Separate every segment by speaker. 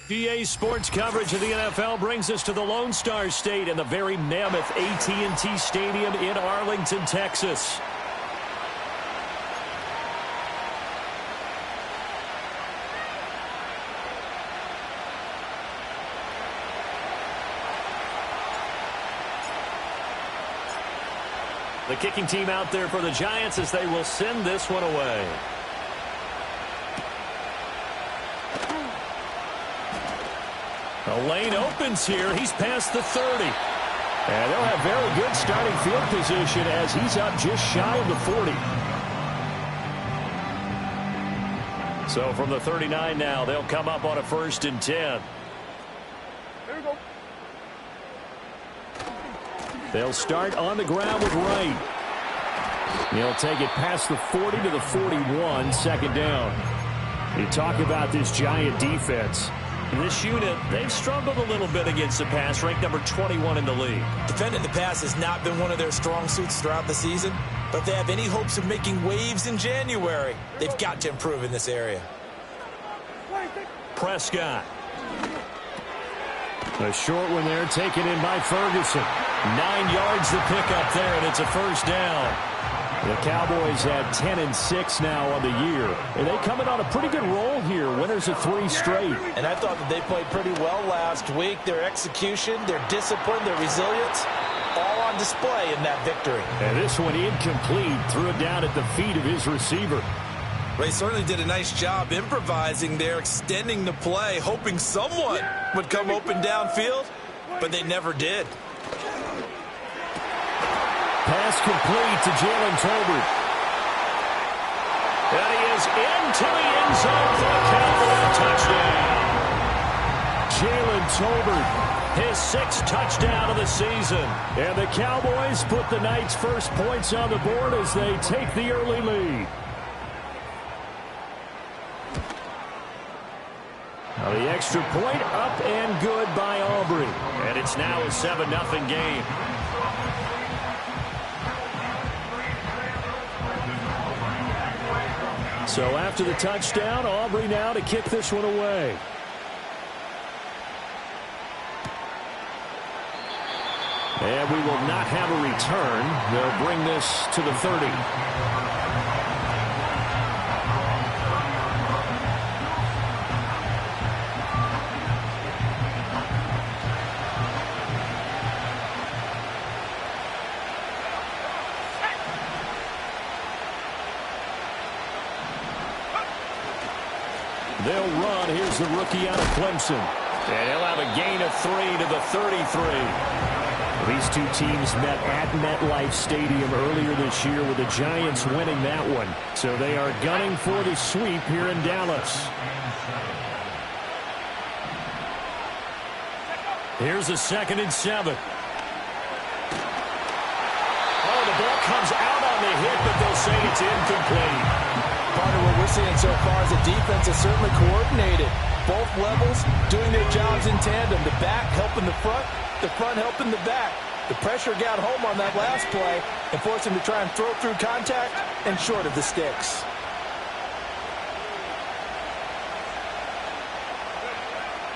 Speaker 1: PA Sports coverage of the NFL brings us to the Lone Star State and the very mammoth AT&T Stadium in Arlington, Texas. The kicking team out there for the Giants as they will send this one away. The lane opens here. He's past the 30. And they'll have very good starting field position as he's up just shy of the 40. So from the 39 now, they'll come up on a 1st and 10.
Speaker 2: There we go.
Speaker 1: They'll start on the ground with Wright. He'll take it past the 40 to the 41, 2nd down. You talk about this Giant defense. This unit, they've struggled a little bit against the pass, ranked number 21 in the league.
Speaker 3: Defending the pass has not been one of their strong suits throughout the season, but if they have any hopes of making waves in January, they've got to improve in this area.
Speaker 1: Prescott. A short one there, taken in by Ferguson. 9 yards to pick up there, and it's a 1st down. The Cowboys have 10-6 now on the year. And they come in on a pretty good roll here. Winners of 3 straight.
Speaker 3: And I thought that they played pretty well last week. Their execution, their discipline, their resilience, all on display in that victory.
Speaker 1: And this one incomplete. Threw it down at the feet of his receiver.
Speaker 3: Ray certainly did a nice job improvising there, extending the play, hoping someone would come open downfield, but they never did.
Speaker 1: Pass complete to Jalen Tolbert. And he is into the end zone for a Cowboy touchdown. Jalen Tolbert, his 6th touchdown of the season. And the Cowboys put the night's first points on the board as they take the early lead. Now the extra point up and good by Aubrey. And it's now a 7-0 game. So after the touchdown, Aubrey now to kick this one away. And we will not have a return. They'll bring this to the 30. They'll run. Here's the rookie out of Clemson. And he'll have a gain of 3 to the 33. These two teams met at MetLife Stadium earlier this year with the Giants winning that one. So they are gunning for the sweep here in Dallas. Here's a 2nd and 7. Oh, the ball comes out on the hit, but they'll say it's incomplete.
Speaker 3: Part of what we're seeing so far is the defense is certainly coordinated. Both levels doing their jobs in tandem. The back helping the front helping the back. The pressure got home on that last play and forced him to try and throw through contact and short of the sticks.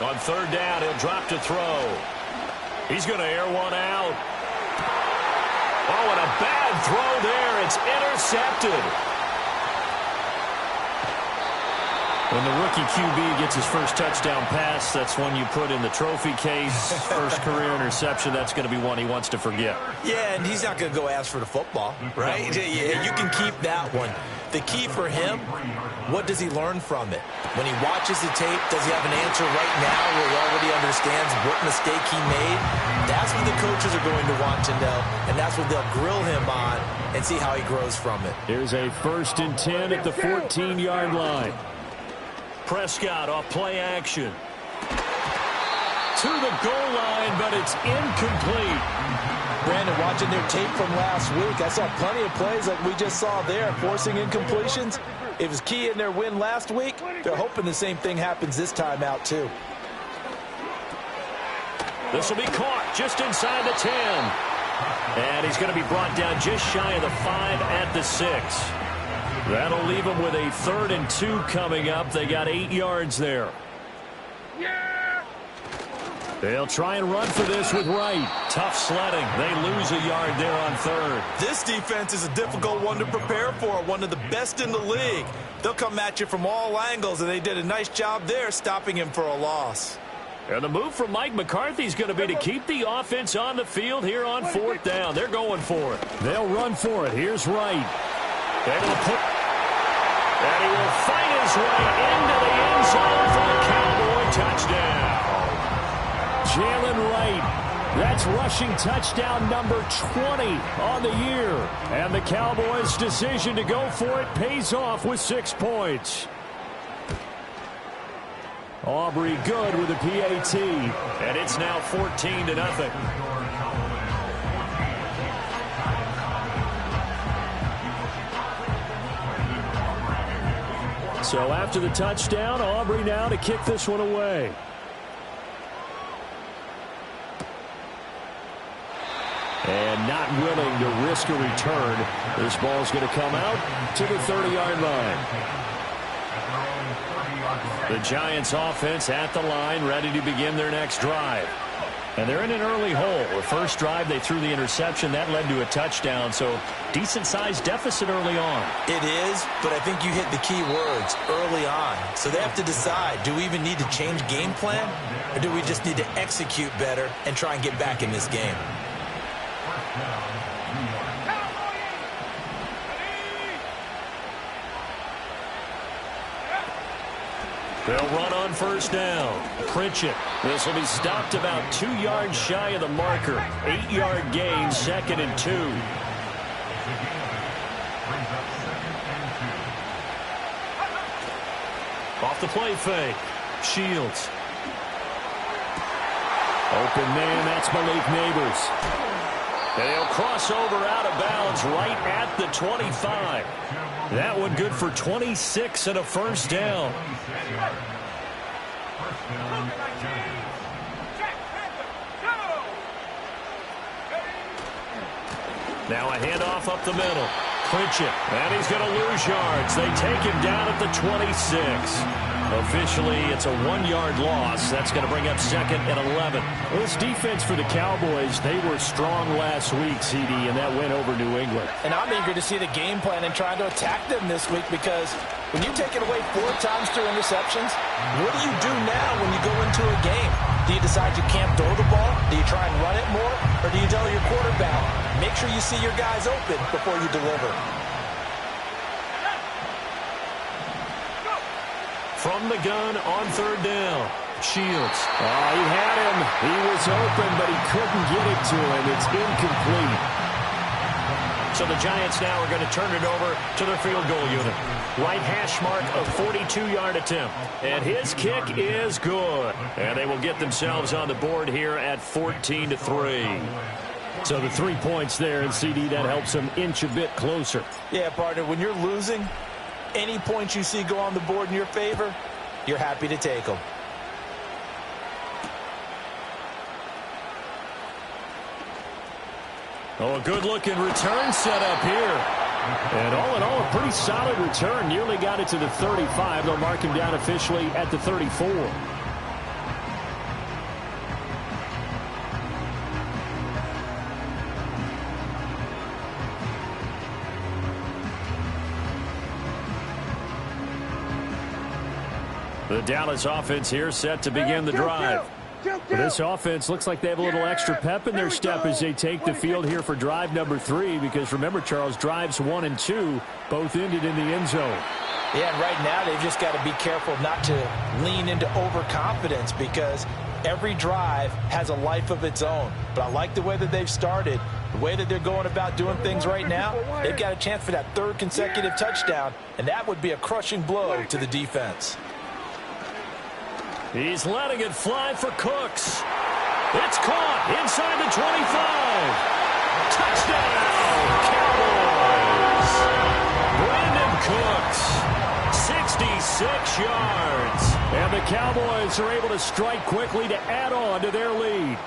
Speaker 1: On 3rd down, he'll drop to throw. He's going to air one out. Oh, and a bad throw there. It's intercepted. When the rookie QB gets his first touchdown pass, that's one you put in the trophy case. First career interception, that's going to be one he wants to forget.
Speaker 3: Yeah, and he's not going to go ask for the football, right? Yeah, you can keep that one. The key for him, what does he learn from it? When he watches the tape, does he have an answer right now where he already understands what mistake he made? That's what the coaches are going to want to know, and that's what they'll grill him on and see how he grows from it.
Speaker 1: Here's a 1st and 10 at the 14-yard line. Prescott off play action. To the goal line, but it's incomplete.
Speaker 3: Brandon, watching their tape from last week, I saw plenty of plays like we just saw there, forcing incompletions. It was key in their win last week. They're hoping the same thing happens this time out, too.
Speaker 1: This will be caught just inside the 10. And he's going to be brought down just shy of the 5 at the 6. That'll leave them with a 3rd and 2 coming up. They got 8 yards there.
Speaker 2: Yeah!
Speaker 1: They'll try and run for this with Wright. Tough sledding. They lose a yard there on third.
Speaker 3: This defense is a difficult one to prepare for, one of the best in the league. They'll come at you from all angles, and they did a nice job there stopping him for a loss.
Speaker 1: And the move from Mike McCarthy is going to be to keep the offense on the field here on fourth down. They're going for it. They'll run for it. Here's Wright. And he will fight his way into the end zone for the Cowboy touchdown. Jalen Wright, that's rushing touchdown number 20 on the year. And the Cowboys' decision to go for it pays off with 6 points. Aubrey good with a PAT. And it's now 14-0. So after the touchdown, Aubrey now to kick this one away. And not willing to risk a return. This ball's going to come out to the 30-yard line. The Giants offense at the line, ready to begin their next drive. And they're in an early hole. The first drive, they threw the interception. That led to a touchdown, so decent-sized deficit early on.
Speaker 3: It is, but I think you hit the key words, early on. So they have to decide, do we even need to change game plan, or do we just need to execute better and try and get back in this game?
Speaker 1: They'll run on first down. Pritchett. This will be stopped about 2 yards shy of the marker. 8-yard gain, 2nd and 2. Off the play fake. Shields. Open man, that's Malik Neighbors. And he'll cross over out of bounds right at the 25. That one good for 26 and a first down. Now a handoff up the middle. Pritchett, and he's going to lose yards. They take him down at the 26. Officially, it's a 1-yard loss. That's going to bring up 2nd and 11. Well, this defense for the Cowboys, they were strong last week, CD, and that went over New England.
Speaker 4: And I'm eager to see the game plan and trying to attack them this week, because when you take it away 4 times through interceptions, what do you do now when you go into a game? Do you decide you can't throw the ball? Do you try and run it more? Or do you tell your quarterback, make sure you see your guys open before you deliver?
Speaker 1: From the gun on third down. Shields. Oh, he had him. He was open, but he couldn't get it to him. It's incomplete. So the Giants now are going to turn it over to their field goal unit. Right hash mark, a 42-yard attempt. And his kick is good. And they will get themselves on the board here at 14-3. So the 3 points there, and CD, that helps them inch a bit closer.
Speaker 4: Yeah, partner, when you're losing, any points you see go on the board in your favor, you're happy to take them.
Speaker 1: Oh, a good-looking return set up here. And all in all, a pretty solid return. Nearly got it to the 35. They'll mark him down officially at the 34. The Dallas offense here set to begin the drive. This offense looks like they have a little extra pep in their step as they take the field here for drive number 3, because remember, Charles, drives 1 and 2 both ended in the end zone.
Speaker 4: Yeah, and right now they've just got to be careful not to lean into overconfidence, because every drive has a life of its own. But I like the way that they've started, the way that they're going about doing things right now. They've got a chance for that 3rd consecutive touchdown, and that would be a crushing blow to the defense.
Speaker 1: He's letting it fly for Cooks. It's caught inside the 25. Touchdown, Cowboys. Brandon Cooks, 66 yards. And the Cowboys are able to strike quickly to add on to their lead.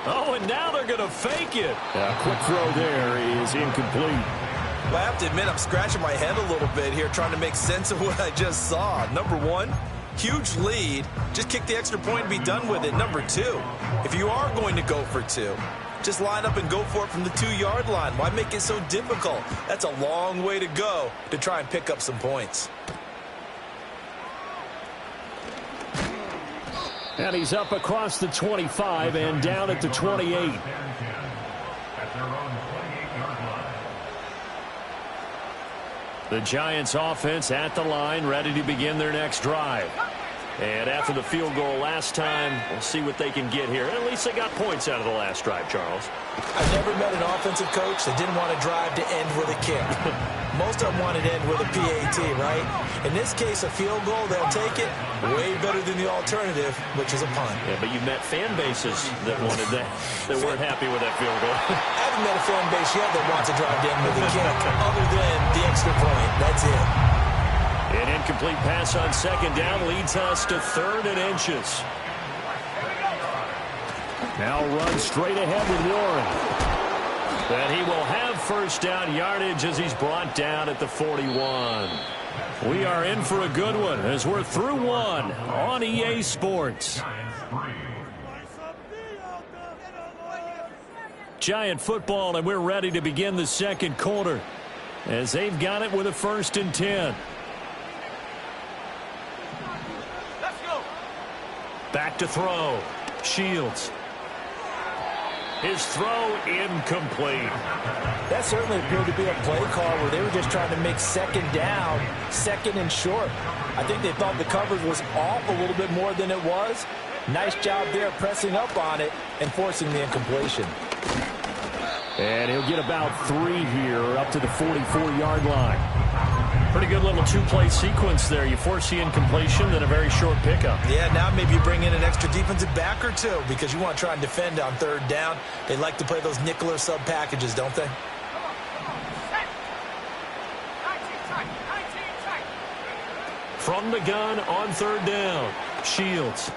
Speaker 1: Oh, and now they're going to fake it. A quick throw there is incomplete.
Speaker 3: Well, I have to admit, I'm scratching my head a little bit here trying to make sense of what I just saw. Number one, Huge lead. Just kick the extra point and be done with it. Number 2, if you are going to go for 2, just line up and go for it from the 2-yard line. Why make it so difficult? That's a long way to go to try and pick up some points.
Speaker 1: And he's up across the 25 and down at the 28. The Giants offense at the line, ready to begin their next drive. And after the field goal last time, we'll see what they can get here. At least they got points out of the last drive, Charles.
Speaker 3: I've never met an offensive coach that didn't want to drive to end with a kick. Most of them want to end with a PAT, right? In this case, a field goal, they'll take it. Way better than the alternative, which is a punt.
Speaker 1: Yeah, but you've met fan bases that wanted that, that weren't happy with that field goal.
Speaker 3: I haven't met a fan base yet that wants to drive to end with a kick, other than the extra point. That's it.
Speaker 1: An incomplete pass on second down leads us to 3rd and inches. Now run straight ahead with Warren. And he will have first down yardage as he's brought down at the 41. We are in for a good one as we're through one on EA Sports. Giant football, and we're ready to begin the second quarter as they've got it with a 1st and 10. Back to throw. Shields. His throw incomplete.
Speaker 4: That certainly appeared to be a play call where they were just trying to make second down, 2nd and short. I think they thought the coverage was off a little bit more than it was. Nice job there pressing up on it and forcing the incompletion.
Speaker 1: And he'll get about 3 here up to the 44-yard line. Pretty good little 2-play sequence there. You force the incompletion, then a very short pickup.
Speaker 3: Yeah, now maybe you bring in an extra defensive back or 2 because you want to try and defend on 3rd down. They like to play those nickel or sub packages, don't they?
Speaker 1: From the gun on 3rd down. Shields.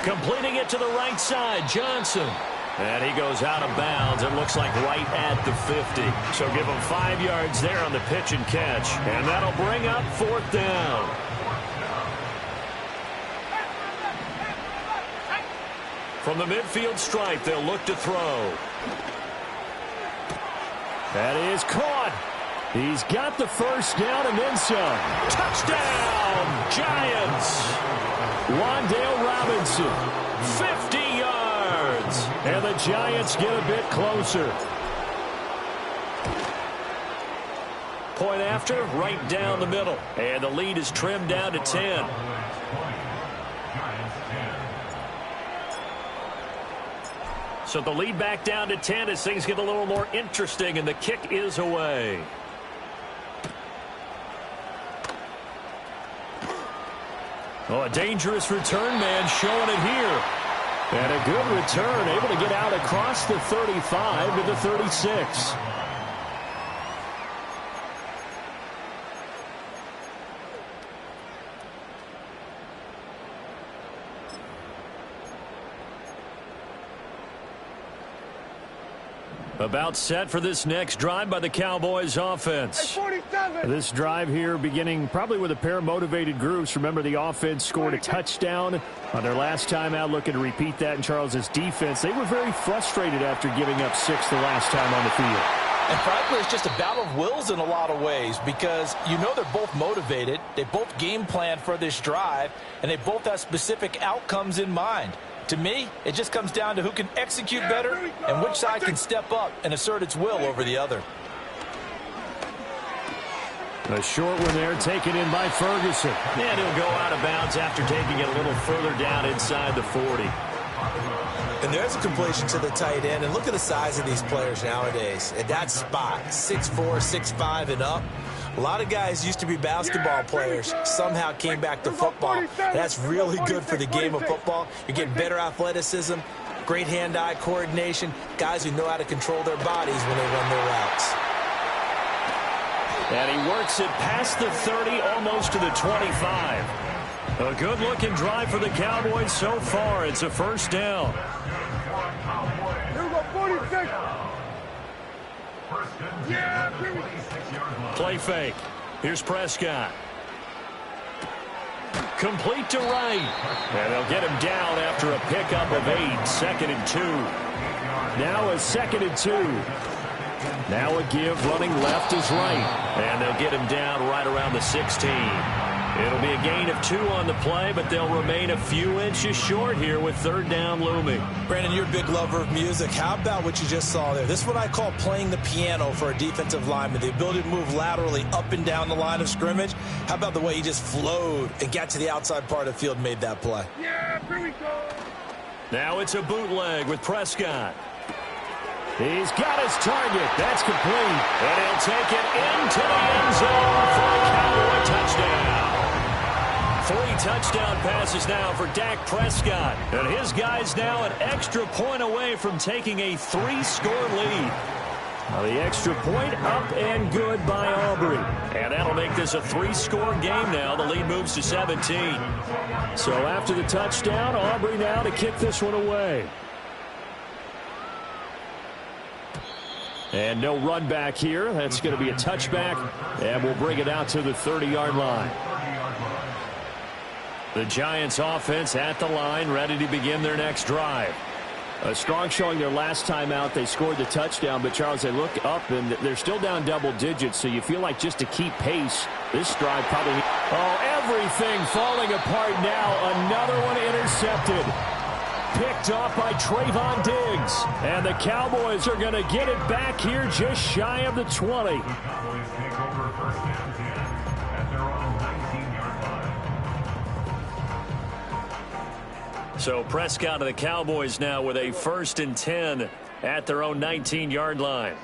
Speaker 1: Completing it to the right side. Johnson. And he goes out of bounds. It looks like right at the 50. So give him 5 yards there on the pitch and catch. And that'll bring up 4th down. From the midfield stripe, they'll look to throw. That is caught. He's got the first down and then some. Touchdown, Giants. Wandale Robinson, 50 yards. And the Giants get a bit closer. Point after, right down the middle. And the lead is trimmed down to 10. So the lead back down to 10 as things get a little more interesting, and the kick is away. Oh, a dangerous return man showing it here. And a good return, able to get out across the 35 to the 36. About set for this next drive by the Cowboys offense. This drive here beginning probably with a pair of motivated groups. Remember, the offense scored a touchdown on their last time out, looking to repeat that in Charles's defense. They were very frustrated after giving up 6 the last time on the field.
Speaker 4: And frankly, it's just a battle of wills in a lot of ways because you know they're both motivated. They both game plan for this drive, and they both have specific outcomes in mind. To me, it just comes down to who can execute better and which side can step up and assert its will over the other.
Speaker 1: A short one there taken in by Ferguson. And he'll go out of bounds after taking it a little further down inside the 40.
Speaker 3: And there's a completion to the tight end. And look at the size of these players nowadays. At that spot, 6'4", 6'5", and up. A lot of guys used to be basketball players, somehow came back to football. That's really good for the game of football. You're getting better athleticism, great hand-eye coordination, guys who know how to control their bodies when they run their routes.
Speaker 1: And he works it past the 30, almost to the 25. A good-looking drive for the Cowboys so far. It's a first down.
Speaker 2: Here we go, 46.
Speaker 1: Play fake. Here's Prescott. complete to right. And they'll get him down after a pickup of 8, 2nd and 2. Now a 2nd and 2. Now a give, running left is right. And they'll get him down right around the 16. It'll be a gain of 2 on the play, but they'll remain a few inches short here with 3rd down looming.
Speaker 4: Brandon, you're a big lover of music. How about what you just saw there? This is what I call playing the piano for a defensive lineman, the ability to move laterally up and down the line of scrimmage. How about the way he just flowed and got to the outside part of the field and made that play?
Speaker 2: Yeah, here we go.
Speaker 1: Now it's a bootleg with Prescott. He's got his target. That's complete. And he'll take it into the end zone for a Cowboy touchdown. 3 touchdown passes now for Dak Prescott. And his guy's now an extra point away from taking a 3-score lead. Now the extra point up and good by Aubrey. And that'll make this a 3-score game now. The lead moves to 17. So after the touchdown, Aubrey now to kick this one away. And no run back here. That's going to be a touchback. And we'll bring it out to the 30-yard line. The Giants offense at the line, ready to begin their next drive. A strong showing their last time out. They scored the touchdown, but Charles, they look up and they're still down double digits, so you feel like just to keep pace, this drive probably... Oh, everything falling apart now. Another one intercepted. Picked off by Trayvon Diggs. And the Cowboys are going to get it back here just shy of the 20. So Prescott of the Cowboys now with a 1st and 10 at their own 19-yard line.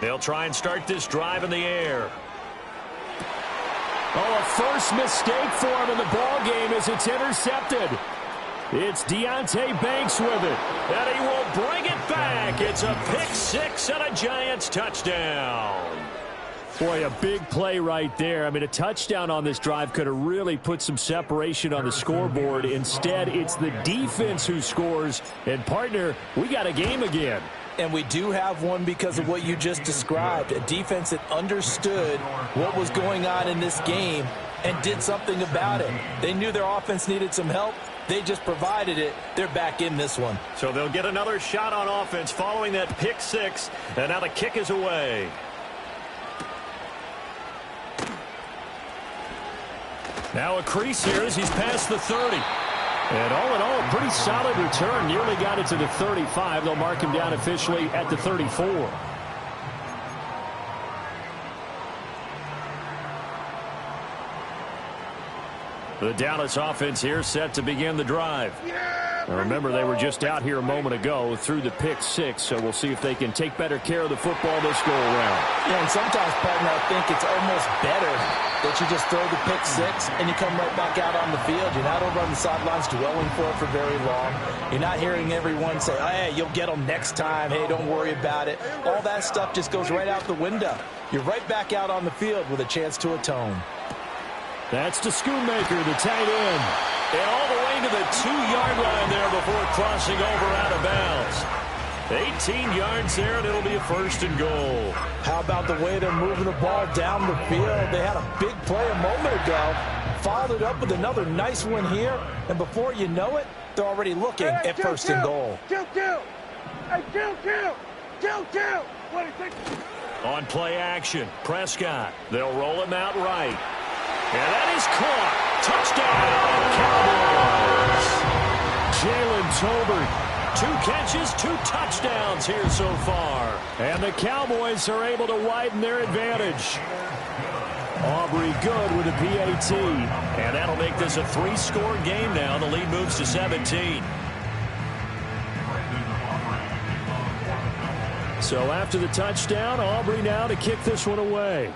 Speaker 1: They'll try and start this drive in the air. Oh, a first mistake for him in the ball game as it's intercepted. It's Deonte Banks with it, and he will bring it back. It's a pick 6 and a Giants touchdown. Boy, a big play right there. I mean, a touchdown on this drive could have really put some separation on the scoreboard. Instead, it's the defense who scores. And, partner, we got a game again.
Speaker 4: And we do have one because of what you just described. A defense that understood what was going on in this game and did something about it. They knew their offense needed some help. They just provided it. They're back in this one.
Speaker 1: So they'll get another shot on offense following that pick 6. And now the kick is away. Now a crease here as he's past the 30. And all in all, pretty solid return. Nearly got it to the 35. They'll mark him down officially at the 34. The Dallas offense here set to begin the drive. Now remember, they were just out here a moment ago through the pick 6, so we'll see if they can take better care of the football this go-around.
Speaker 4: Yeah, and sometimes, partner, I think it's almost better that you just throw the pick 6 and you come right back out on the field. You're not over on the sidelines dwelling for it for very long. You're not hearing everyone say, oh, hey, you'll get them next time. Hey, don't worry about it. All that stuff just goes right out the window. You're right back out on the field with a chance to atone.
Speaker 1: That's to Schoonmaker, the tight end. And all the way to the 2-yard line there before crossing over out of bounds. 18 yards there, and it'll be a 1st and goal.
Speaker 4: How about the way they're moving the ball down the field? They had a big play a moment ago. Followed it up with another nice one here. And before you know it, they're already looking at 1st and goal.
Speaker 2: Kill. Hey, kill. What do you think?
Speaker 1: On play action, Prescott. They'll roll him out right. And that is caught. Touchdown, Cowboys. Jalen Tolbert, 2 catches, 2 touchdowns here so far. And the Cowboys are able to widen their advantage. Aubrey good with a PAT. And that'll make this a 3-score game now. The lead moves to 17. So after the touchdown, Aubrey now to kick this one away.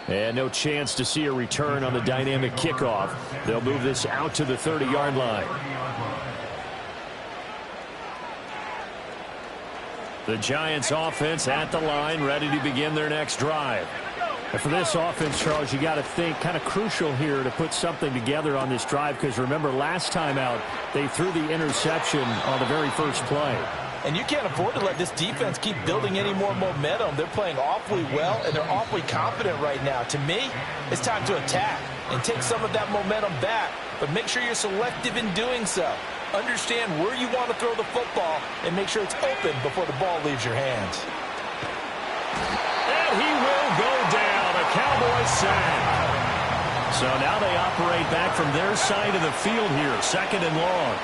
Speaker 1: And no chance to see a return on the dynamic kickoff. They'll move this out to the 30-yard line. The Giants offense at the line, ready to begin their next drive. And for this offense, Charles, you got to think kind of crucial here to put something together on this drive, because remember last time out, they threw the interception on the very first play.
Speaker 4: And you can't afford to let this defense keep building any more momentum. They're playing awfully well, and they're awfully confident right now. To me, it's time to attack and take some of that momentum back, but make sure you're selective in doing so. Understand where you want to throw the football and make sure it's open before the ball leaves your hands.
Speaker 1: And he will go down. A Cowboys sack. So now they operate back from their side of the field here, 2nd and long.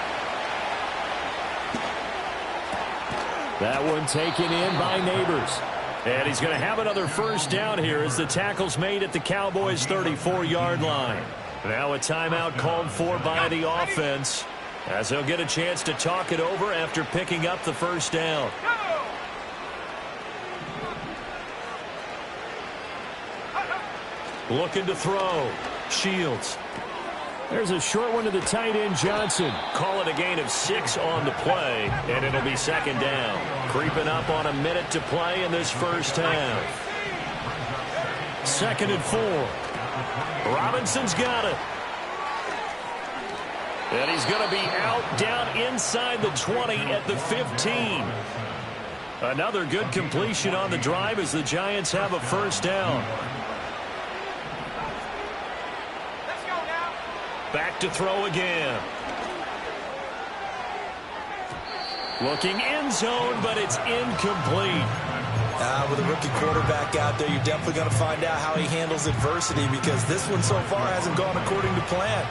Speaker 1: That one taken in by Neighbors. And he's going to have another first down here as the tackle's made at the Cowboys' 34-yard line. Now a timeout called for by the offense, as they'll get a chance to talk it over after picking up the first down. Looking to throw. Shields. There's a short one to the tight end, Johnson. Call it a gain of 6 on the play, and it'll be 2nd down. Creeping up on a minute to play in this first half. 2nd and 4. Robinson's got it. And he's going to be out down inside the 20 at the 15. Another good completion on the drive as the Giants have a first down. Back to throw again. Looking end zone, but it's incomplete.
Speaker 3: With a rookie quarterback out there, you're definitely going to find out how he handles adversity, because this one so far hasn't gone according to plan.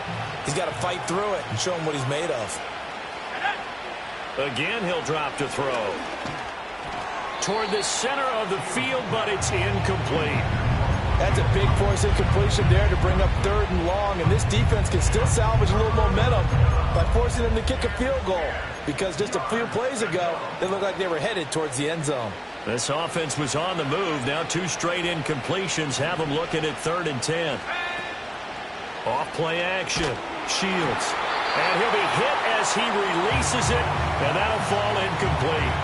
Speaker 3: He's got to fight through it and show him what he's made of.
Speaker 1: Again, he'll drop to throw. Toward the center of the field, but it's incomplete.
Speaker 4: That's a big force incompletion there to bring up 3rd and long, and this defense can still salvage a little momentum by forcing them to kick a field goal, because just a few plays ago, they looked like they were headed towards the end zone.
Speaker 1: This offense was on the move. Now 2 straight incompletions have them looking at 3rd and 10. Off play action. Shields. And he'll be hit as he releases it, and that'll fall incomplete.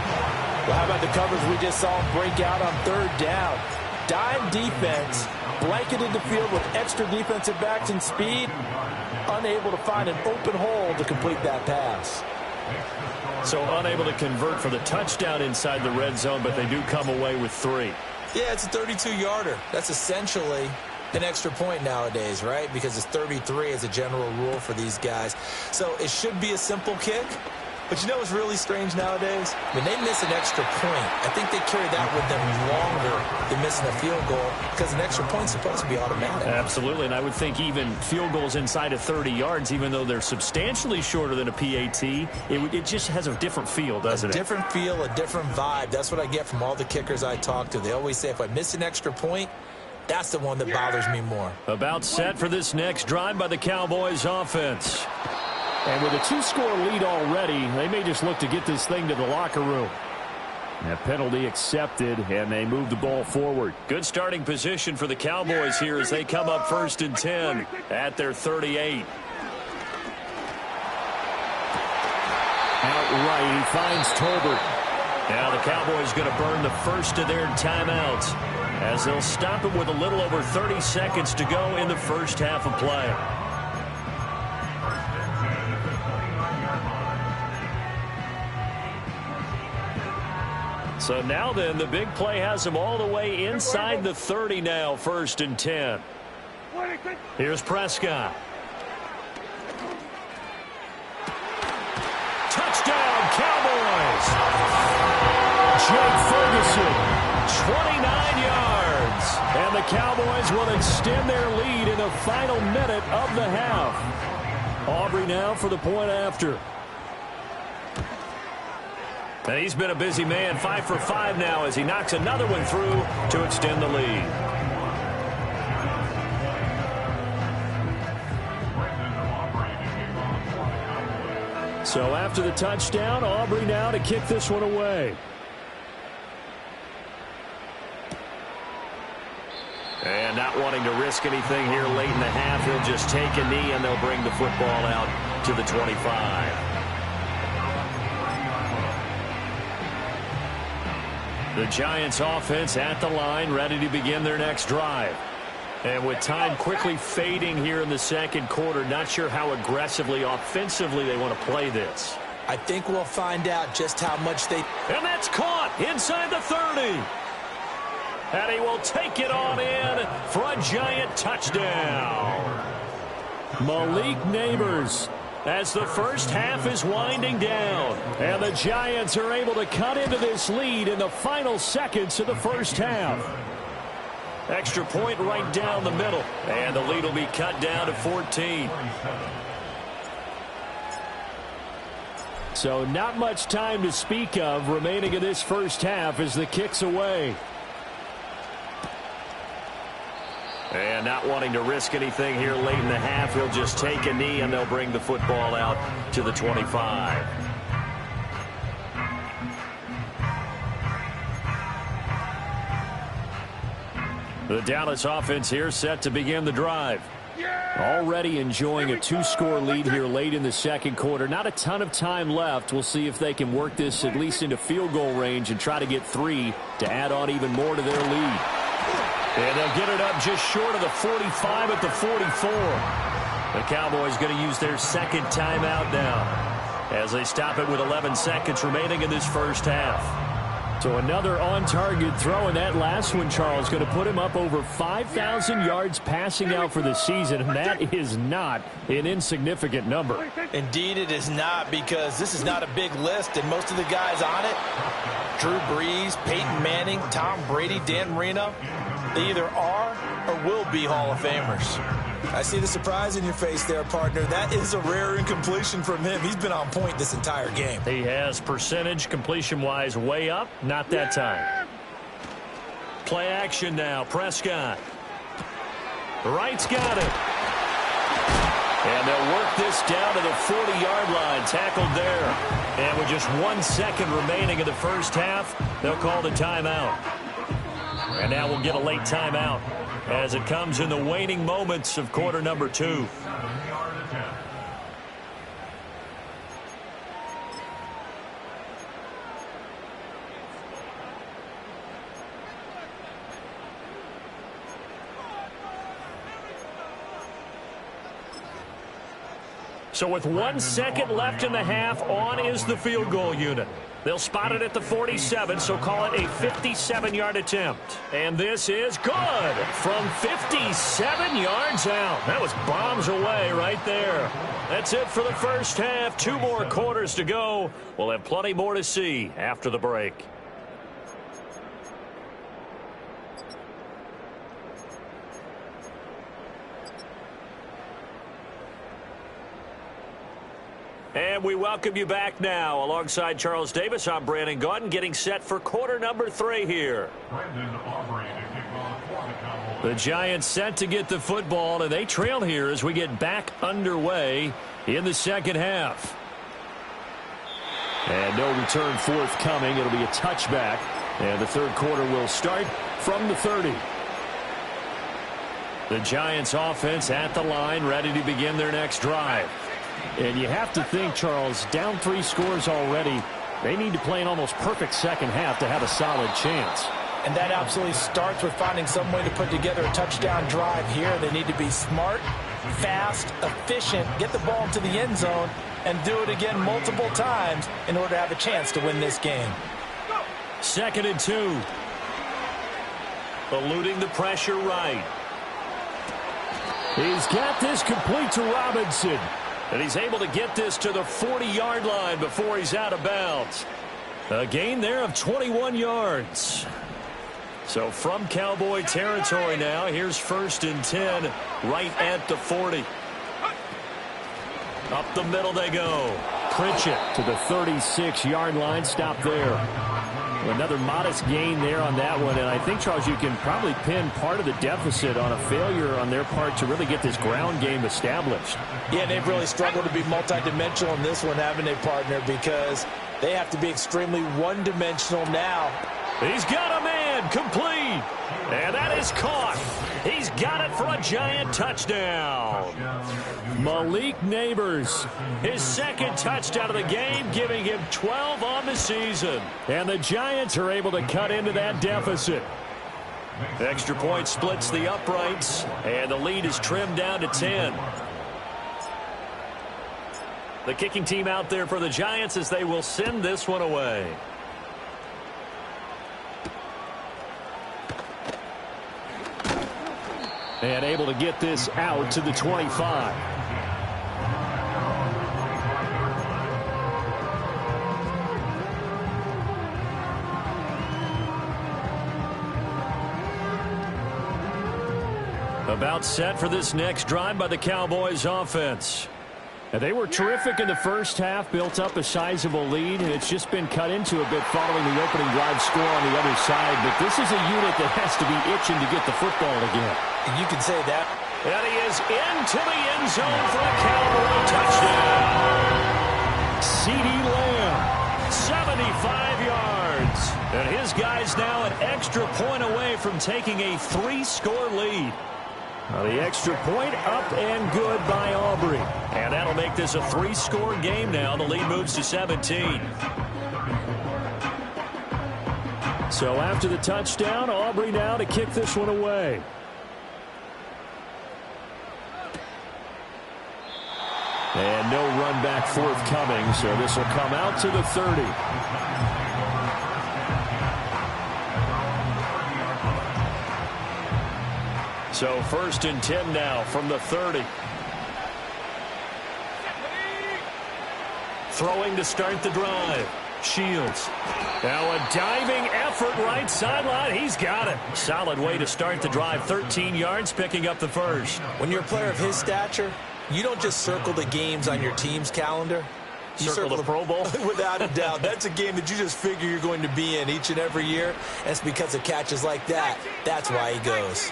Speaker 4: Well, how about the coverage we just saw him break out on 3rd down? Dime defense, blanketed the field with extra defensive backs and speed, unable to find an open hole to complete that pass.
Speaker 1: So unable to convert for the touchdown inside the red zone, but they do come away with 3.
Speaker 3: Yeah, it's a 32-yarder. That's essentially an extra point nowadays, right? Because it's 33 as a general rule for these guys. So it should be a simple kick. But you know what's really strange nowadays? When they miss an extra point, I think they carry that with them longer than missing a field goal, because an extra point's supposed to be automatic.
Speaker 1: Absolutely, and I would think even field goals inside of 30 yards, even though they're substantially shorter than a PAT, it just has a different feel, doesn't it?
Speaker 3: A different feel, a different vibe. That's what I get from all the kickers I talk to. They always say if I miss an extra point, that's the one that bothers me more.
Speaker 1: About set for this next drive by the Cowboys offense. And with a 2-score lead already, they may just look to get this thing to the locker room. That penalty accepted, and they move the ball forward. Good starting position for the Cowboys here as they come up 1st and 10 at their 38. Outright, he finds Tolbert. Now the Cowboys going to burn the first of their timeouts as they'll stop it with a little over 30 seconds to go in the first half of play. So now then, the big play has them all the way inside the 30 now, 1st and 10. Here's Prescott. Touchdown, Cowboys! Jake Ferguson, 29 yards. And the Cowboys will extend their lead in the final minute of the half. Aubrey now for the point after. And he's been a busy man, 5 for 5 now as he knocks another one through to extend the lead. So after the touchdown, Aubrey now to kick this one away. And not wanting to risk anything here late in the half, he'll just take a knee and they'll bring the football out to the 25. The Giants offense at the line, ready to begin their next drive. And with time quickly fading here in the second quarter, not sure how aggressively, offensively they want to play this.
Speaker 3: I think we'll find out just how much they...
Speaker 1: And that's caught inside the 30. And he will take it on in for a Giant touchdown. Malik Neighbors, as the first half is winding down. And the Giants are able to cut into this lead in the final seconds of the first half. Extra point right down the middle. And the lead will be cut down to 14. So not much time to speak of remaining in this first half as the kick's away. And not wanting to risk anything here late in the half, he'll just take a knee and they'll bring the football out to the 25. The Dallas offense here set to begin the drive. Already enjoying a 2-score lead here late in the second quarter. Not a ton of time left. We'll see if they can work this at least into field goal range and try to get 3 to add on even more to their lead. And they'll get it up just short of the 45 at the 44. The Cowboys going to use their second timeout now as they stop it with 11 seconds remaining in this first half. So another on-target throw, and that last one, Charles, going to put him up over 5,000 yards passing out for the season, and that is not an insignificant number.
Speaker 4: Indeed it is not, because this is not a big list, and most of the guys on it, Drew Brees, Peyton Manning, Tom Brady, Dan Marino, they either are or will be Hall of Famers.
Speaker 3: I see the surprise in your face there, partner. That is a rare incompletion from him. He's been on point this entire game.
Speaker 1: He has percentage completion-wise way up. Not that time. Play action now. Prescott. Wright's got it. And they'll work this down to the 40-yard line. Tackled there. And with just 1 second remaining in the first half, they'll call the timeout. And now we'll get a late timeout as it comes in the waning moments of quarter number 2. So with 1 second left in the half, on is the field goal unit. They'll spot it at the 47, so call it a 57-yard attempt. And this is good from 57 yards out. That was bombs away right there. That's it for the first half. 2 more quarters to go. We'll have plenty more to see after the break. And we welcome you back now. Alongside Charles Davis, I'm Brandon Gaudin, getting set for quarter number 3 here. The Giants set to get the football, and they trail here as we get back underway in the second half. And no return forthcoming. It'll be a touchback. And the third quarter will start from the 30. The Giants offense at the line, ready to begin their next drive. And you have to think, Charles, down 3 scores already. They need to play an almost perfect second half to have a solid chance.
Speaker 4: And that absolutely starts with finding some way to put together a touchdown drive here. They need to be smart, fast, efficient, get the ball into the end zone, and do it again multiple times in order to have a chance to win this game.
Speaker 1: 2nd and 2. Eluding the pressure right. He's got this complete to Robinson. And he's able to get this to the 40-yard line before he's out of bounds. A gain there of 21 yards. So from Cowboy territory now, here's 1st and 10 right at the 40. Up the middle they go. Pritchett to the 36-yard line. Stop there. Another modest gain there on that one. And I think, Charles, you can probably pin part of the deficit on a failure on their part to really get this ground game established.
Speaker 4: Yeah, they've really struggled to be multidimensional in this one, haven't they, partner? Because they have to be extremely one-dimensional now.
Speaker 1: He's got a man complete. And that is caught. He's got it for a Giant touchdown. Malik Neighbors, his 2nd touchdown of the game, giving him 12 on the season. And the Giants are able to cut into that deficit. Extra point splits the uprights, and the lead is trimmed down to 10. The kicking team out there for the Giants as they will send this one away. And able to get this out to the 25. About set for this next drive by the Cowboys offense. And they were terrific in the first half, built up a sizable lead, and it's just been cut into a bit following the opening drive score on the other side. But this is a unit that has to be itching to get the football again.
Speaker 4: And you can say that.
Speaker 1: And he is into the end zone for a Cowboy touchdown. CeeDee Lamb, 75 yards. And his guys now an extra point away from taking a 3-score lead. The extra point up and good by Aubrey. And that'll make this a 3-score game now. The lead moves to 17. So after the touchdown, Aubrey now to kick this one away. And no run back forthcoming, so this will come out to the 30. So 1st and 10 now from the 30. Throwing to start the drive. Shields. Now a diving effort right sideline. He's got it. Solid way to start the drive. 13 yards, picking up the first.
Speaker 3: When you're a player of his stature, you don't just circle the games on your team's calendar. You
Speaker 1: circle the Pro Bowl?
Speaker 3: Without a doubt. That's a game that you just figure you're going to be in each and every year. And it's because of catches like that. That's why he goes.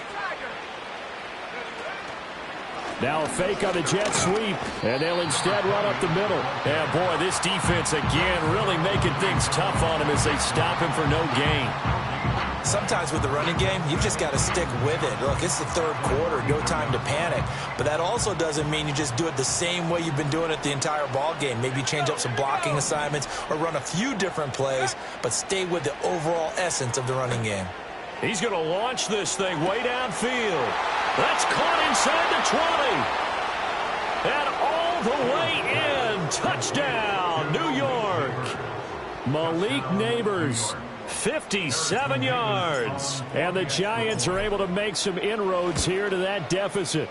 Speaker 1: Now a fake on the jet sweep, and they'll instead run up the middle. And boy, this defense again really making things tough on him as they stop him for no gain.
Speaker 3: Sometimes with the running game, you've just got to stick with it. Look, it's the third quarter, no time to panic. But that also doesn't mean you just do it the same way you've been doing it the entire ball game. Maybe change up some blocking assignments or run a few different plays, but stay with the overall essence of the running game.
Speaker 1: He's going to launch this thing way downfield. That's caught inside the 20. And all the way in. Touchdown, New York. Malik Neighbors, 57 yards. And the Giants are able to make some inroads here to that deficit.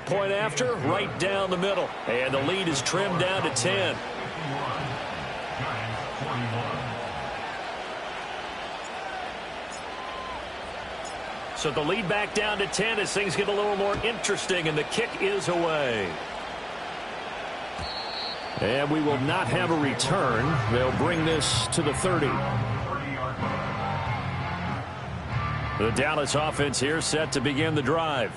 Speaker 1: Point after, right down the middle. And the lead is trimmed down to 10. So the lead back down to 10 as things get a little more interesting, and the kick is away. And we will not have a return. They'll bring this to the 30. The Dallas offense here set to begin the drive.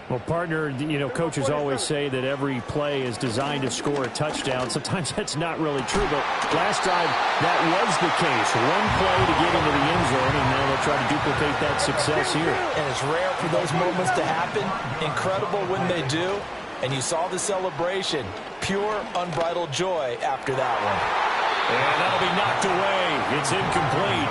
Speaker 1: Well, partner, you know, coaches always say that every play is designed to score a touchdown. Sometimes that's not really true, but last drive, that was the case. One play to get into the end zone, and now they'll try to duplicate that success here.
Speaker 4: And it's rare for those moments to happen. Incredible when they do. And you saw the celebration. Pure, unbridled joy after that one.
Speaker 1: And that'll be knocked away. It's incomplete.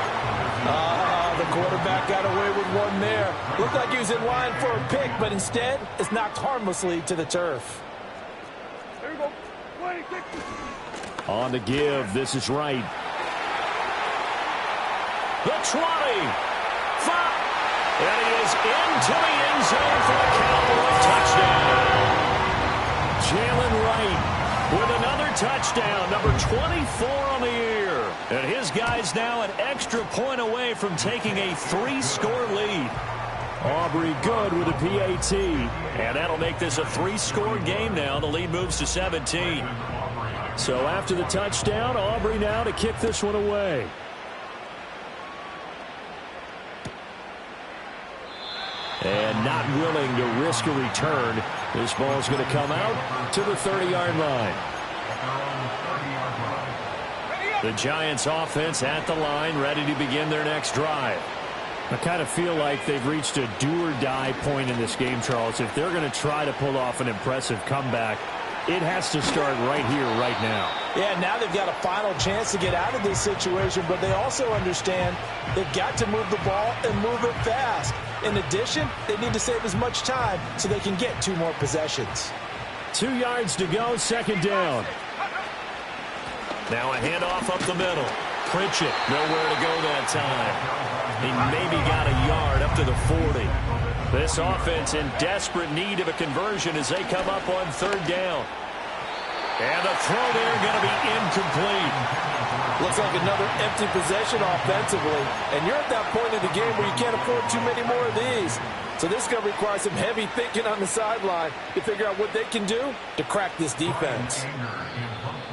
Speaker 4: The quarterback got away with one there. Looked like he was in line for a pick, but instead, it's knocked harmlessly to the turf.
Speaker 2: There you go. 26.
Speaker 1: On the give, this is right. The 20. 5. And he is into the end zone for a Cowboy touchdown. Jalen Wright with another touchdown, number 24 on the year. And his guys now an extra point away from taking a 3-score lead. Aubrey good with a PAT. And that'll make this a 3-score game now. The lead moves to 17. So after the touchdown, Aubrey now to kick this one away. And not willing to risk a return. This ball's going to come out to the 30-yard line. The Giants offense at the line, ready to begin their next drive. I kind of feel like they've reached a do-or-die point in this game, Charles. If they're going to try to pull off an impressive comeback, it has to start right here, right now.
Speaker 4: Yeah, now they've got a final chance to get out of this situation, but they also understand they've got to move the ball and move it fast. In addition, they need to save as much time so they can get 2 more possessions.
Speaker 1: 2 yards to go, second down. Now a handoff up the middle. Pritchett, nowhere to go that time. He maybe got a yard up to the 40. This offense in desperate need of a conversion as they come up on third down. And the throw there going to be incomplete.
Speaker 4: Looks like another empty possession offensively. And you're at that point in the game where you can't afford too many more of these. So this is going to require some heavy thinking on the sideline to figure out what they can do to crack this defense.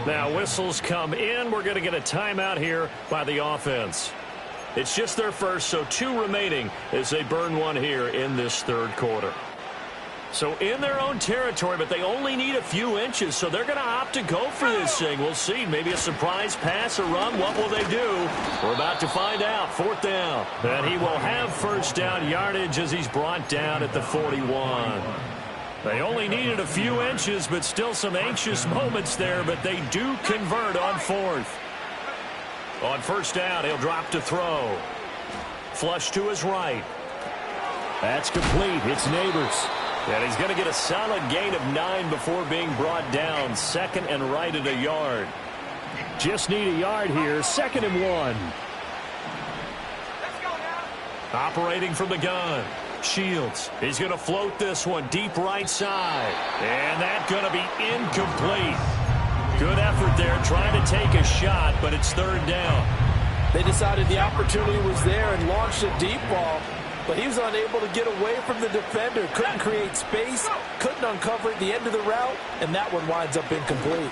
Speaker 1: Now whistles come in. We're going to get a timeout here by the offense. It's just their first, so 2 remaining as they burn one here in this third quarter. So in their own territory, but they only need a few inches, so they're going to opt to go for this thing. We'll see. Maybe a surprise pass or run. What will they do? We're about to find out. Fourth down. And he will have first down yardage as he's brought down at the 41. They only needed a few inches, but still some anxious moments there, but they do convert on fourth. On first down, he'll drop to throw. Flush to his right. That's complete. It's Neighbors. And he's going to get a solid gain of 9 before being brought down. Second and right at a yard. Just need a yard here. Second and 1. Operating from the gun. Shields. He's going to float this one deep right side. And that's going to be incomplete. Good effort there trying to take a shot, but it's third down.
Speaker 4: They decided the opportunity was there and launched a deep ball. But he was unable to get away from the defender. Couldn't create space. Couldn't uncover at the end of the route. And that one winds up incomplete.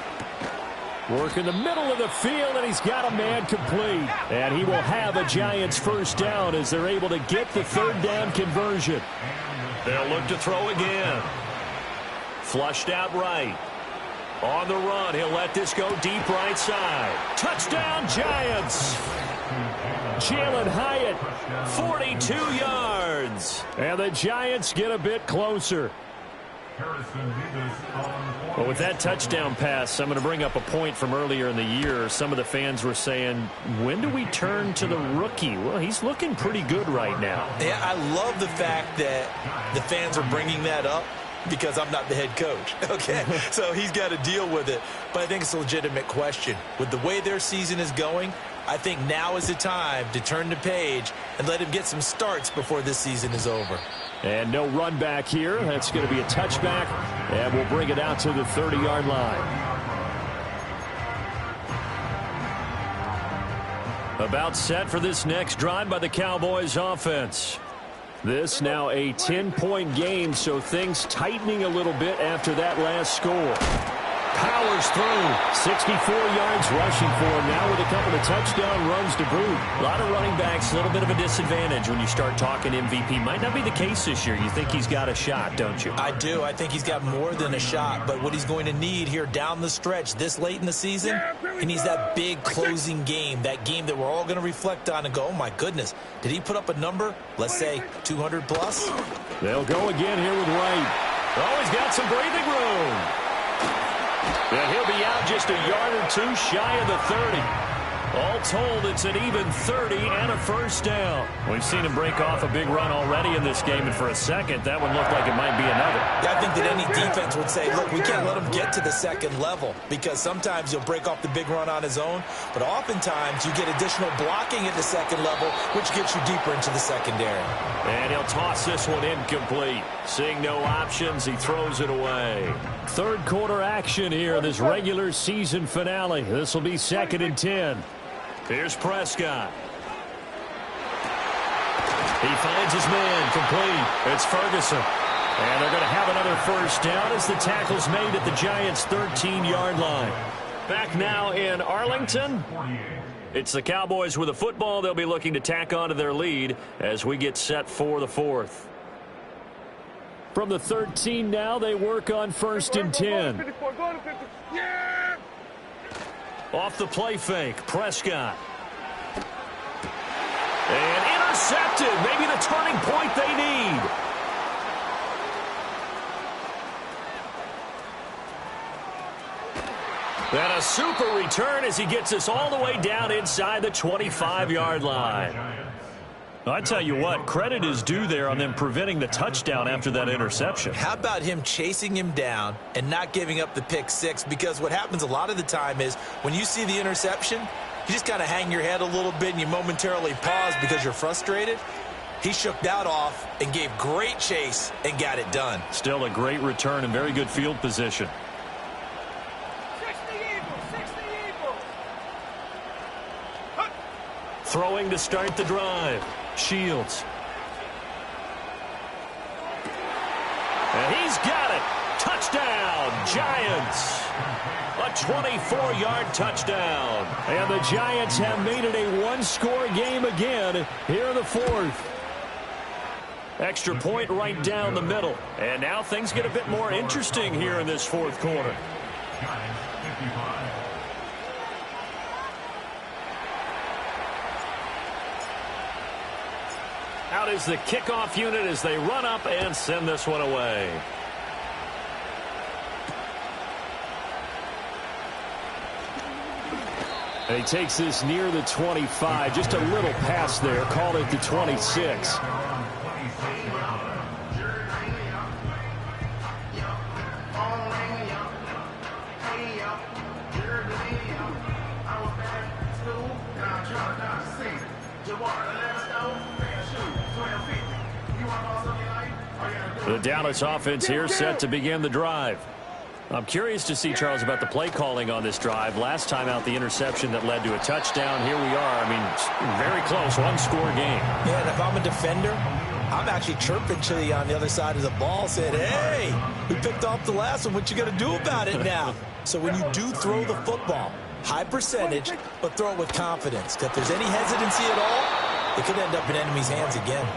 Speaker 1: Work in the middle of the field, and he's got a man complete. And he will have a Giants first down as they're able to get the third down conversion. They'll look to throw again. Flushed out right. On the run, he'll let this go deep right side. Touchdown, Giants! Jalen Hyatt, 42 yards. And the Giants get a bit closer. Well, with that touchdown pass, I'm going to bring up a point from earlier in the year. Some of the fans were saying, when do we turn to the rookie? Well, he's looking pretty good right now.
Speaker 3: Yeah, I love the fact that the fans are bringing that up because I'm not the head coach, okay? So he's got to deal with it. But I think it's a legitimate question. With the way their season is going, I think now is the time to turn the page and let him get some starts before this season is over.
Speaker 1: And no run back here. That's going to be a touchback, and we'll bring it out to the 30-yard line. About set for this next drive by the Cowboys offense. This now a 10-point game, so things tightening a little bit after that last score. Powers through. 64 yards rushing for him now with a couple of touchdown runs to boot. A lot of running backs, a little bit of a disadvantage when you start talking MVP. Might not be the case this year. You think he's got a shot, don't you?
Speaker 3: I do. I think he's got more than a shot. But what he's going to need here down the stretch this late in the season, he needs that big closing game, that game that we're all going to reflect on and go, oh, my goodness, did he put up a number, let's say 200 plus?
Speaker 1: They'll go again here with Wright. Oh, he's got some breathing room. And he'll be out just a yard or two shy of the 30. All told, it's an even 30 and a first down. We've seen him break off a big run already in this game, and for a second, that one looked like it might be another.
Speaker 3: Yeah, I think that any defense would say, look, we can't let him get to the second level because sometimes he'll break off the big run on his own, but oftentimes you get additional blocking at the second level, which gets you deeper into the secondary.
Speaker 1: And he'll toss this one incomplete. Seeing no options, he throws it away. Third quarter action here in this regular season finale. This will be 2nd and 10. Here's Prescott. He finds his man complete. It's Ferguson. And they're going to have another first down as the tackle's made at the Giants' 13-yard line. Back now in Arlington. It's the Cowboys with a football. They'll be looking to tack on to their lead as we get set for the fourth. From the 13 now, they work on 1st and 10. Off the play fake, Prescott. And intercepted. Maybe the turning point they need. And a super return as he gets us all the way down inside the 25-yard line. I tell you what, credit is due there on them preventing the touchdown after that interception.
Speaker 3: How about him chasing him down and not giving up the pick six? Because what happens a lot of the time is when you see the interception, you just kind of hang your head a little bit and you momentarily pause because you're frustrated. He shook that off and gave great chase and got it done.
Speaker 1: Still a great return and very good field position.
Speaker 2: 60 Eagles.
Speaker 1: Throwing to start the drive. Shields. And he's got it. Touchdown, Giants. A 24-yard touchdown. And the Giants have made it a one-score game again here in the fourth. Extra point right down the middle. And now things get a bit more interesting here in this fourth quarter. Out is the kickoff unit as they run up and send this one away. And he takes this near the 25. Just a little pass there. Called it the 26. The Dallas offense here set to begin the drive. I'm curious to see, Charles, about the play calling on this drive. Last time out, the interception that led to a touchdown. Here we are. I mean, very close, one-score game.
Speaker 3: Yeah, and if I'm a defender, I'm actually chirping to you on the other side of the ball, saying, hey, we picked off the last one. What you going to do about it now? So when you do throw the football, high percentage, but throw it with confidence. If there's any hesitancy at all, it could end up in enemy's hands again.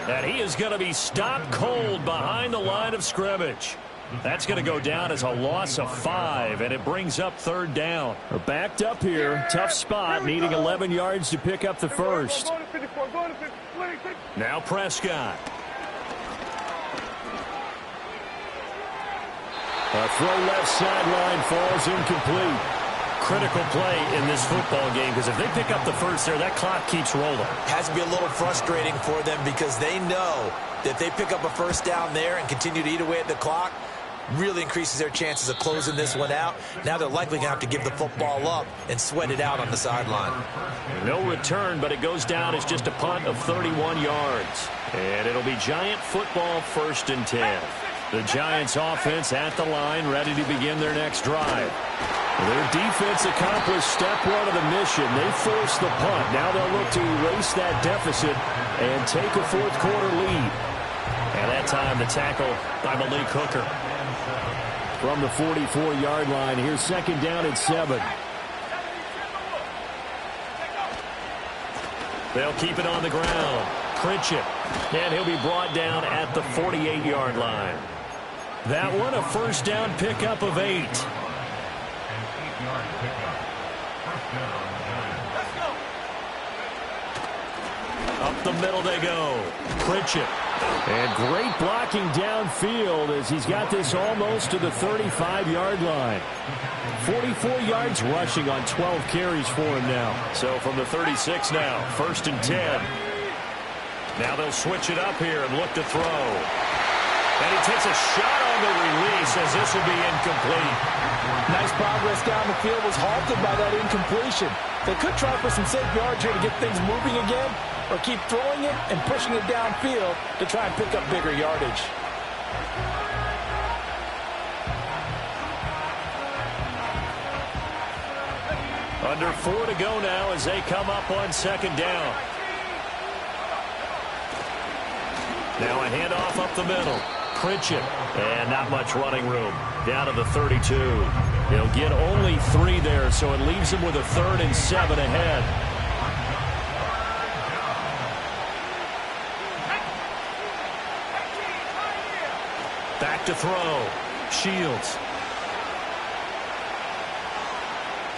Speaker 1: And he is going to be stopped cold behind the line of scrimmage. That's going to go down as a loss of 5, and it brings up third down. We're backed up here. Tough spot, needing 11 yards to pick up the first. Now Prescott. A throw left sideline falls incomplete. Critical play in this football game, because if they pick up the first there, that clock keeps rolling.
Speaker 3: Has to be a little frustrating for them because they know that they pick up a first down there and continue to eat away at the clock, really increases their chances of closing this one out. Now they're likely going to have to give the football up and sweat it out on the sideline.
Speaker 1: No return, but it goes down as just a punt of 31 yards. And it'll be Giant football, 1st and 10. The Giants offense at the line, ready to begin their next drive. Their defense accomplished step 1 of the mission. They forced the punt. Now they'll look to erase that deficit and take a fourth quarter lead. And that time the tackle by Malik Hooker. From the 44-yard line, here's 2nd down at 7. They'll keep it on the ground. Pritchett. And he'll be brought down at the 48-yard line. That one a first down pickup of 8. Up the middle they go. Pritchett. And great blocking downfield as he's got this almost to the 35-yard line. 44 yards rushing on 12 carries for him now. So from the 36 now, 1st and 10. Now they'll switch it up here and look to throw. And he takes a shot on the release as this will be incomplete.
Speaker 4: Nice progress down the field, was halted by that incompletion. They could try for some safe yards here to get things moving again, or keep throwing it and pushing it downfield to try and pick up bigger yardage.
Speaker 1: Under 4 to go now as they come up on 2nd down. Now a handoff up the middle. Pritchett. And not much running room. Down to the 32. He'll get only 3 there, so it leaves him with a 3rd and 7 ahead. Back to throw. Shields.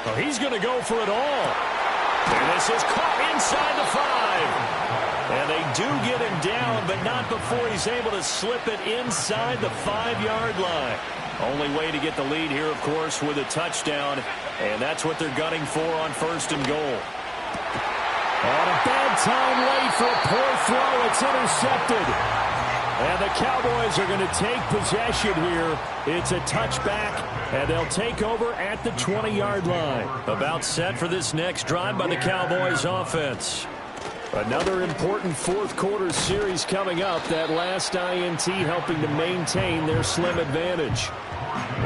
Speaker 1: Oh, he's going to go for it all. And this is caught inside the 5. And they do get him down, but not before he's able to slip it inside the 5-yard line. Only way to get the lead here, of course, with a touchdown. And that's what they're gunning for on 1st and goal. On a bad time late for a poor throw. It's intercepted. And the Cowboys are going to take possession here. It's a touchback, and they'll take over at the 20-yard line. About set for this next drive by the Cowboys offense. Another important fourth-quarter series coming up. That last INT helping to maintain their slim advantage.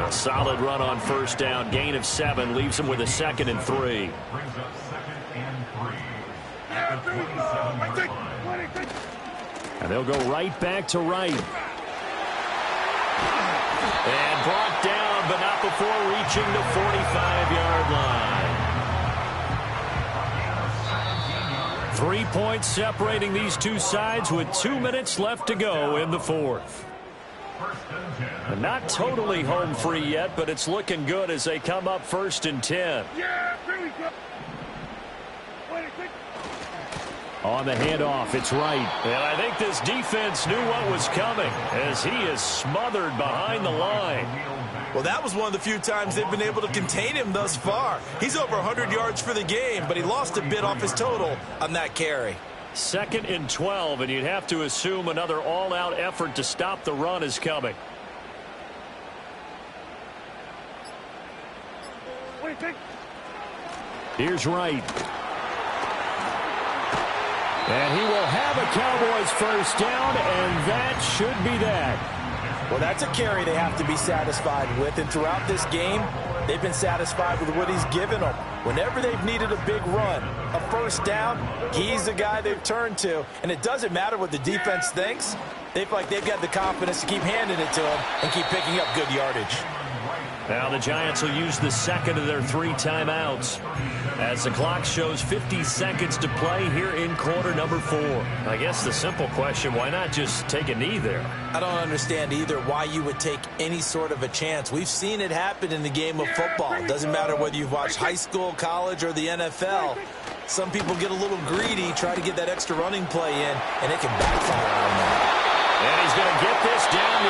Speaker 1: A solid run on first down. Gain of 7 leaves them with a 2nd and 3. And they'll go right back to right. And brought down, but not before reaching the 45-yard line. 3 points separating these two sides with 2 minutes left to go in the fourth. And not totally home free yet, but it's looking good as they come up 1st and 10.
Speaker 2: Yeah, here we go.
Speaker 1: On the handoff, it's right. And I think this defense knew what was coming as he is smothered behind the line.
Speaker 3: Well, that was one of the few times they've been able to contain him thus far. He's over 100 yards for the game, but he lost a bit off his total on that carry.
Speaker 1: 2nd and 12, and you'd have to assume another all-out effort to stop the run is coming.
Speaker 2: What do you think?
Speaker 1: Here's Wright. And he will have a Cowboys first down, and that should be that.
Speaker 4: Well, that's a carry they have to be satisfied with, and throughout this game, they've been satisfied with what he's given them. Whenever they've needed a big run, a first down, he's the guy they've turned to. And it doesn't matter what the defense thinks. They feel like they've got the confidence to keep handing it to him and keep picking up good yardage.
Speaker 1: Now the Giants will use the 2nd of their 3 timeouts as the clock shows 50 seconds to play here in quarter number 4. I guess the simple question, why not just take a knee there?
Speaker 3: I don't understand either why you would take any sort of a chance. We've seen it happen in the game of football. It doesn't matter whether you've watched high school, college, or the NFL. Some people get a little greedy, try to get that extra running play in, and it can backfire on them.
Speaker 1: And he's going to get this down